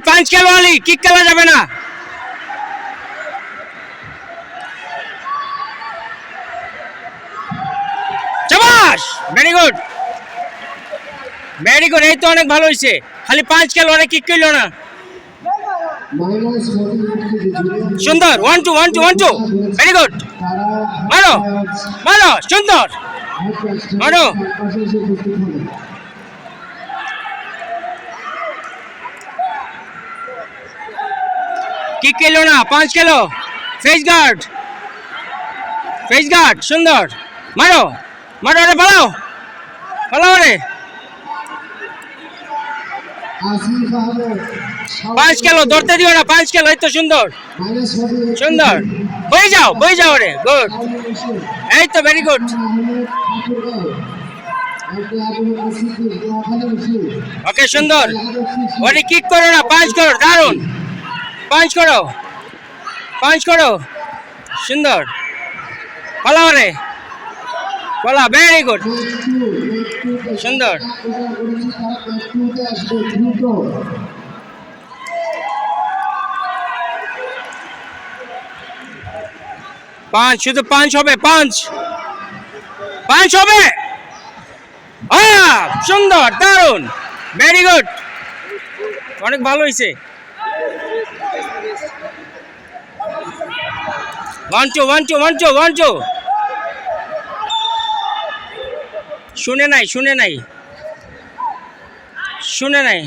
পাঁচ খেলো আলী, কিক খেলা যাবে না। শাবাশ, ভেরি গুড ভেরি গুড, এই তো অনেক ভালো হয়েছে। খালি পাঁচ খেলো, অনেক কিক করলো না। সুন্দর, 1-2 1-2 1-2, ভেরি গুড। মারো মারো, সুন্দর মারো। কিক খেলো না, পাঁচ খেলো। ফেস গার্ড, ফেস গার্ড, সুন্দর। মারো মারো রে, পালাও পালাও রে। পাঁচ খেলো, ধরতে দিও না, পাঁচ খেলো, এই তো সুন্দর সুন্দর। বই যাও রে, গুড, এই তো ভেরি গুড। ওকে, সুন্দর। ওরে কিক করো না, পাঁচ করো, দারুন, পাঁচ করো পাঁচ করো, সুন্দর। পালাও রে, পালা, ভেরি গুড, সুন্দর। পাঁচ, শুধু পাঁচ হবে, পাঁচ পাঁচ হবে। সুন্দর, দারুন, ভেরি গুড, অনেক ভালো হয়েছে। 1-2 1-2 1-2 1-2। শুনে নাই শুনে নাই শুনে নাই।